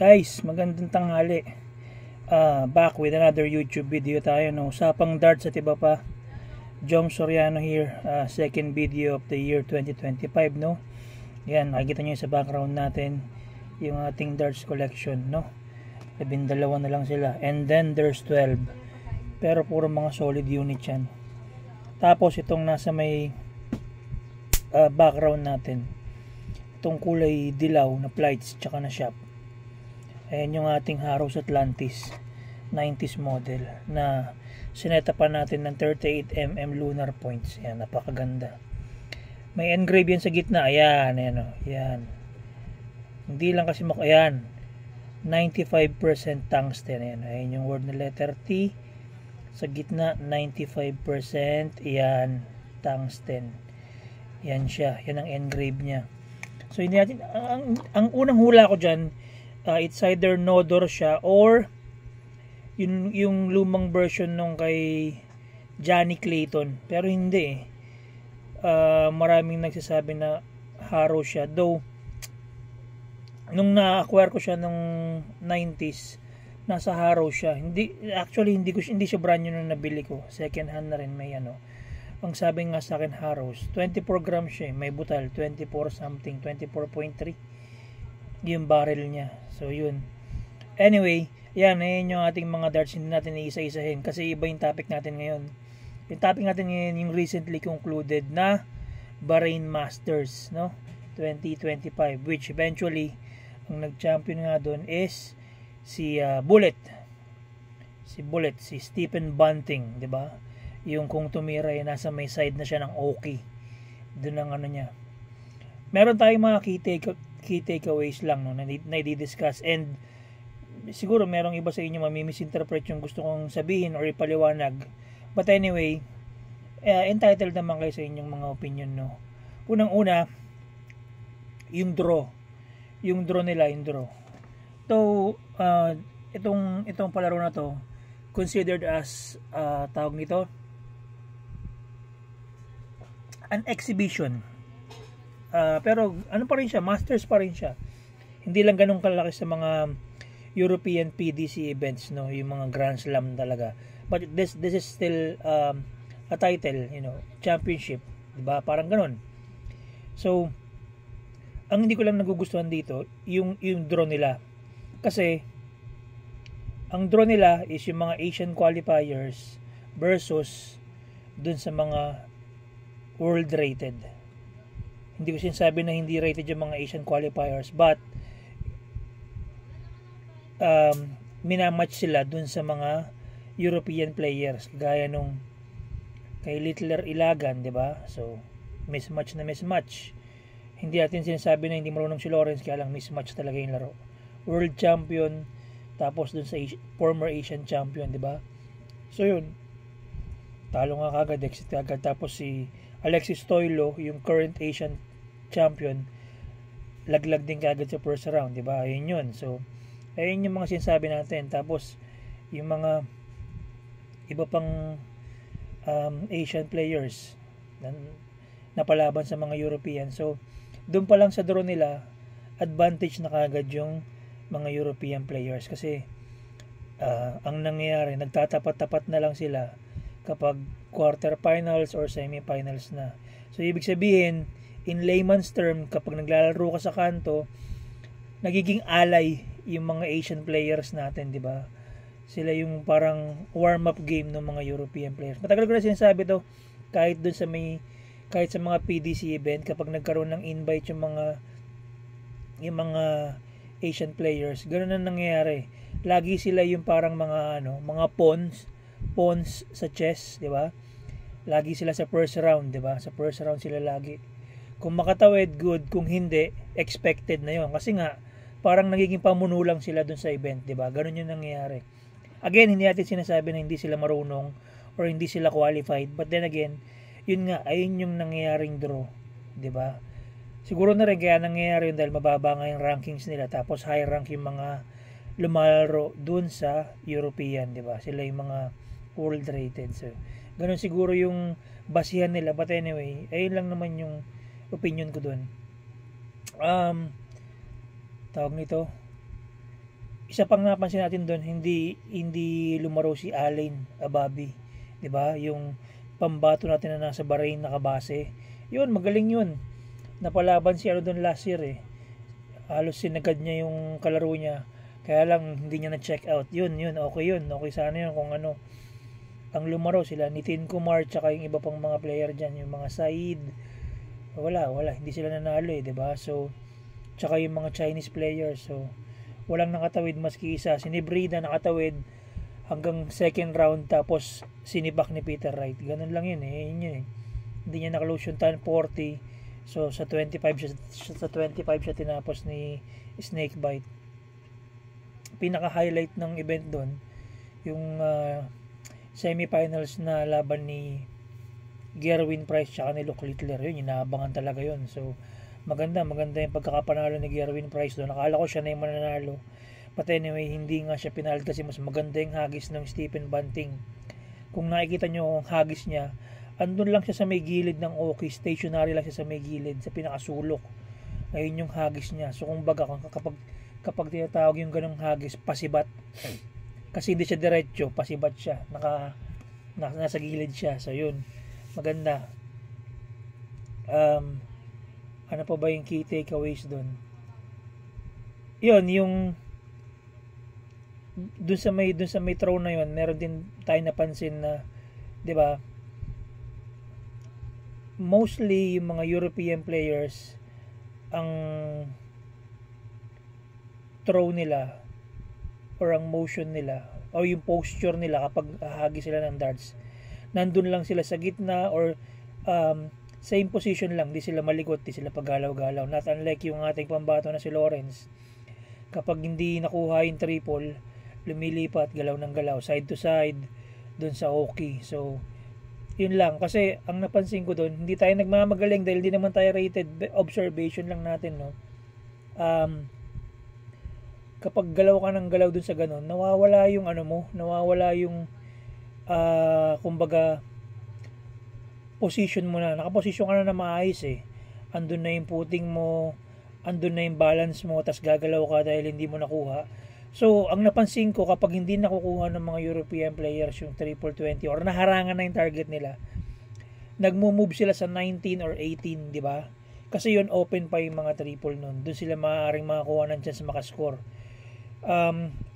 Guys, magandang tanghali. Back with another YouTube video tayo, no? Usapang darts at iba pa. Jom Soriano here, second video of the year 2025, no? Yan, nakikita nyo sa background natin yung ating darts collection, no? 12 na lang sila. And then there's 12. Pero puro mga solid unit yan. Tapos itong nasa may background natin, itong kulay dilaw na plates tsaka na shop. Ayan yung ating Harrows Atlantis 90s model na sinetapan natin ng 38mm lunar points. Ayan, napakaganda. May engrave yan sa gitna. Ayan, ayan, ayan. Hindi lang kasi ayan, 95% tungsten. Ayan, ayan yung word na letter T. Sa gitna, 95%. Ayan, tungsten. Yan siya. Yan ang engrave niya. So, hindi natin, ang unang hula ko dyan, it's either Nodor siya or yung lumang version nung kay Johnny Clayton, pero hindi maraming nagsasabi na Harrow siya, though nung na-acquire ko siya nung 90s nasa Harrow siya. Hindi siya brand new nung nabili ko, second hand na rin. May ang sabi nga sa akin Harrows 24 grams siya, may butal 24 something, 24.3 yung barrel niya. So yun, anyway, yan yung ating mga darts. Hindi natin iisa-isahin kasi iba yung topic natin ngayon. Yung topic natin ngayon yung recently concluded na Bahrain Masters, no, 2025, which eventually ang nag-champion nga doon is si Stephen Bunting, di ba? Yung kung tumira yan, nasa may side na siya ng Oki. Doon ang niya. Meron tayong mga key takeaways lang, no, na i-discuss, and siguro merong iba sa inyo mamimisinterpret yung gusto kong sabihin or ipaliwanag. But anyway, entitled naman kayo sa inyong mga opinion, no. Unang-una, yung draw nila. So, itong palaro na to considered as tawag nito an exhibition. Pero ano pa rin siya, Masters pa rin siya. Hindi lang ganun kalaki sa mga European PDC events, no, yung mga Grand Slam talaga. But this is still a title, championship, 'di ba? Parang ganun. So, ang hindi ko lang nagugustuhan dito, yung draw nila. Kasi ang draw nila is yung mga Asian qualifiers versus dun sa mga world rated. Hindi ko sinasabi na hindi rated yung mga Asian qualifiers, but minamatch sila dun sa mga European players, gaya nung kay Littler Ilagan, di ba? So, mismatch. Hindi natin sinasabi na hindi marunong si Lawrence, kaya lang mismatch talaga yung laro. World champion, tapos dun sa former Asian champion, di ba? So, yun. Talo nga kagad, exit kagad. Tapos si Alexis Toilo, yung current Asian champion, laglag din kagad sa first round, di ba? Ayun yun. So, ayun yung mga sinasabi natin. Tapos, yung mga iba pang Asian players na palaban sa mga European. So, doon pa lang sa draw nila, advantage na kagad yung mga European players. Kasi, ang nangyayari, nagtatapat-tapat na lang sila kapag quarterfinals or semifinals na. So, ibig sabihin, in layman's term, kapag naglalaro ka sa kanto, nagiging alay yung mga Asian players natin, di ba? Sila yung parang warm-up game ng mga European players. Matagal ko na sinasabi to, kahit sa mga PDC event, kapag nagkaroon ng invite yung mga Asian players, ganoon ang nangyayari. Lagi sila yung parang mga pawns sa chess, di ba? Lagi sila sa first round, di ba? Sa first round sila lagi. Kung makatawid, good. Kung hindi, expected na yon. Kasi nga, parang nagiging pamuno lang sila dun sa event, di ba? Ganun yung nangyayari. Again, hindi natin sinasabi na hindi sila marunong or hindi sila qualified. But then again, yun nga, ayun yung nangyayaring draw, di ba? Siguro na rin kaya nangyayari yun dahil mababa nga yung rankings nila. Tapos high rank yung mga lumalaro dun sa European, di ba? Sila yung mga world rated. So, ganun siguro yung basihan nila. But anyway, ayun lang naman yung opinion ko dun. Tawag nito, isa pang napansin natin doon, hindi lumaro si Allen Ababi, 'di ba? Yung pambato natin na nasa Bahrain nakabase. Yun, magaling yun. Napalaban si ano doon last year eh. Halos sinagad niya yung kalaro niya. Kaya lang hindi niya na-check out. Yun, okay yun. Okay sana yun kung ano. Ang lumaro sila, Nitin Kumar, tsaka yung iba pang mga player dyan, yung mga Said. Wala. Hindi sila nanalo eh, 'di ba? So, tsaka yung mga Chinese players. So, walang nakatawid maski isa. Si Nebrida nakatawid hanggang second round tapos sinibak ni Peter Wright. Ganun lang yun eh. Yun eh. Hindi niya nakalose yung 10-40. So sa 25 siya tinapos ni Snakebite. Pinaka-highlight ng event doon yung semifinals na laban ni Gerwin Price tsaka ni Luke Littler. Yun, inaabangan talaga yun. So maganda yung pagkakapanalo ni Gerwin Price doon. Nakala ko siya na yung mananalo. But anyway, hindi nga siya pinalad kasi mas maganda yung hagis ng Stephen Bunting. Kung nakikita nyo ang hagis niya, andun lang siya sa may gilid ng Oki, stationary lang siya sa may gilid, sa pinakasulok. Ayun yung hagis niya. So kung baga, kapag tinatawag yung ganong hagis, pasibat. Kasi hindi siya diretso, pasibat siya. Nasa gilid siya. So yun, maganda. Ano pa ba yung key takeaways doon? Yun, yung dun sa may throw na yun, meron din tayo napansin na, 'di ba? Mostly yung mga European players, ang throw nila or ang motion nila o yung posture nila kapag hahagi sila ng darts, nandun lang sila sa gitna or same position lang, di sila maligot, di sila paggalaw-galaw. Not unlike yung ating pambato na si Lawrence, kapag hindi nakuha yung triple, lumilipat, galaw ng galaw, side to side, dun sa Oki. So, yun lang. Kasi, ang napansin ko dun, hindi tayo nagmamagaling dahil di naman tayo rated. Observation lang natin, no? Kapag galaw ka ng galaw dun sa ganun, nawawala yung ano mo, nawawala yung, kumbaga, position mo na. Nakaposisyon ka na maayos eh. Andun na yung footing mo, andun na yung balance mo, tas gagalaw ka dahil hindi mo nakuha. So, ang napansin ko, kapag hindi nakukuha ng mga European players yung triple 20 or naharangan na yung target nila, nagmo-move sila sa 19 or 18, di ba? Kasi yun, open pa yung mga triple nun. Doon sila maaaring makakuha ng chance makascore.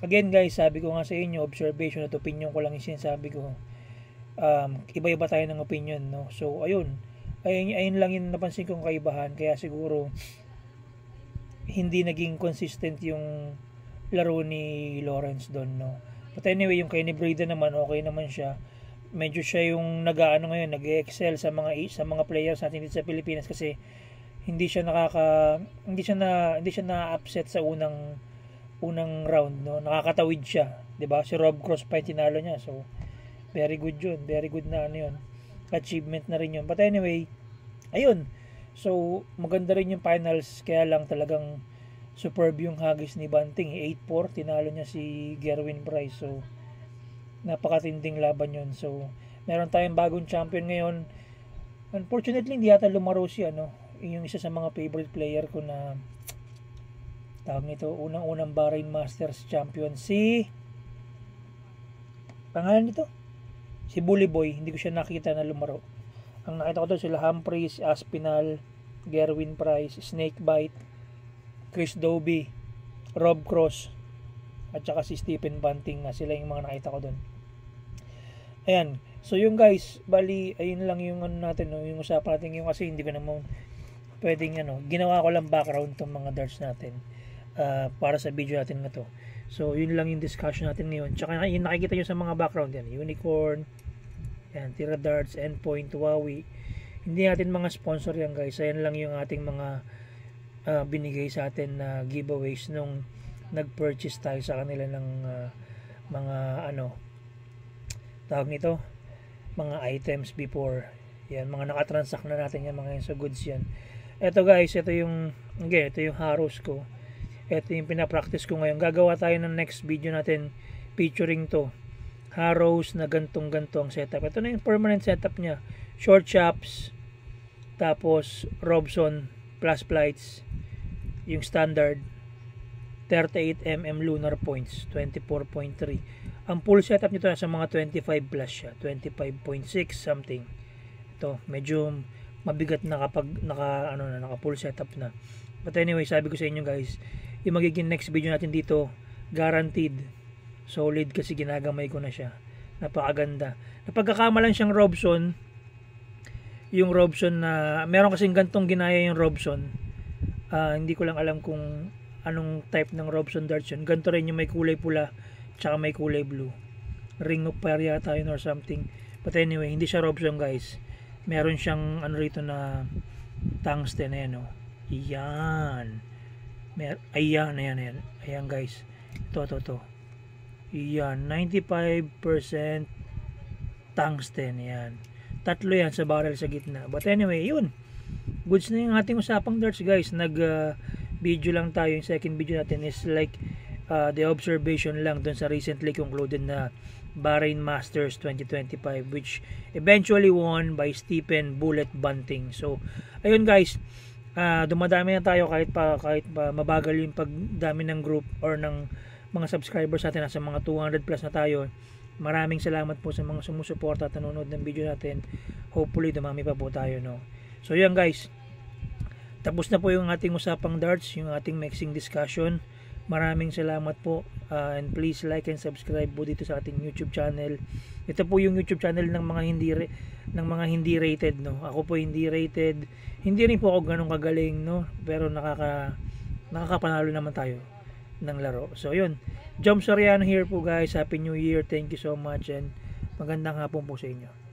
Again guys, sabi ko nga sa inyo, observation at opinion ko lang yung sinasabi ko. Iba-iba tayo ng opinion, no? So, ayun lang yung napansin kong kaibahan. Kaya siguro, hindi naging consistent yung laro ni Lawrence doon, no. But anyway, yung kay Nebrida naman, okay naman siya. Medyo siya yung nag-aano ngayon, nag-excel sa mga players natin dito sa Pilipinas kasi hindi siya na-upset sa unang round, no. Nakakatawid siya, 'di ba? Si Rob Cross pa yung tinalo niya. So, very good 'yun. Very good na ano 'yun. Achievement na rin 'yun. But anyway, ayun. So, maganda rin yung finals, kaya lang talagang superb yung hagis ni Bunting. 8-4, tinalo niya si Gerwin Price. So, napakatinding laban yun. So, meron tayong bagong champion ngayon. Unfortunately, hindi yata lumaro si yung isa sa mga favorite player ko na tawag nito, unang Bahrain Masters champion, si pangalan nito? Si Bully Boy. Hindi ko siya nakita na lumaro. Ang nakita ko doon sila Humphries, Aspinall, Gerwin Price, Snakebite, Chris Dobie, Rob Cross, at saka si Stephen Bunting. Sila yung mga nakita ko doon. Ayan. So yung guys, bali, ayun lang yung natin, no? Yung usapan natin yung kasi hindi ko naman pwedeng ginawa ko lang background tong mga darts natin para sa video natin na to. So yun lang yung discussion natin ngayon. Tsaka yung nakikita nyo sa mga background yan, Unicorn, yan, Tira Darts, Endpoint, Huawei. Hindi natin mga sponsor yan guys. Ayan lang yung ating mga binigay sa atin na giveaways nung nag-purchase tayo sa kanila ng mga tawag nito, mga items before. Yan, mga nakatransact na natin yan, mga sa goods yan. Ito guys, ito yung Harrows ko. Ito yung pinapractice ko ngayon. Gagawa tayo ng next video natin featuring to. Harrows na gantong-ganto ang setup. Ito na yung permanent setup niya. Short chops, tapos Robson plus flights, yung standard, 38mm lunar points, 24.3. Ang full setup nito nasa mga 25 plus siya, 25.6 something. Ito, medyo mabigat na kapag naka full setup na. But anyway, sabi ko sa inyo guys, yung magiging next video natin dito, guaranteed solid kasi ginagamay ko na siya. Napakaganda. Napagkakamalan siyang Robson. Yung Robson na meron kasing gantong ginaya yung Robson. Hindi ko lang alam kung anong type ng Robson darts yun. Ganto rin yung may kulay pula tsaka may kulay blue. Ring of Fire yata yun or something. But anyway, hindi siya Robson guys. Meron siyang rito na tungsten. Ayan o. Ayan. Ayan. Ayan guys. Ito. Ayan. 95% tungsten. Ayan. Tatlo yan sa barrel sa gitna. But anyway, yun. Goods na yung ating usapang darts guys. Video lang tayo. Yung second video natin is like the observation lang dun sa recently concluded na Bahrain Masters 2025 which eventually won by Stephen Bullet Bunting. So, ayun guys, dumadami na tayo kahit pa mabagal yung pagdami ng group or ng mga subscribers natin, nasa mga 200 plus na tayo. Maraming salamat po sa mga sumusuporta at nanonood ng video natin. Hopefully dumami pa po tayo, no. So, yan guys. Tapos na po yung ating usapang darts, yung ating mixing discussion. Maraming salamat po and please like and subscribe po dito sa ating YouTube channel. Ito po yung YouTube channel ng mga hindi rated, no. Ako po hindi rated. Hindi rin po ako ganun kagaling, no, pero nakakapanalo naman tayo ng laro. So yun. Jom Soriano here po guys. Happy New Year. Thank you so much and magandang hapon po sa inyo.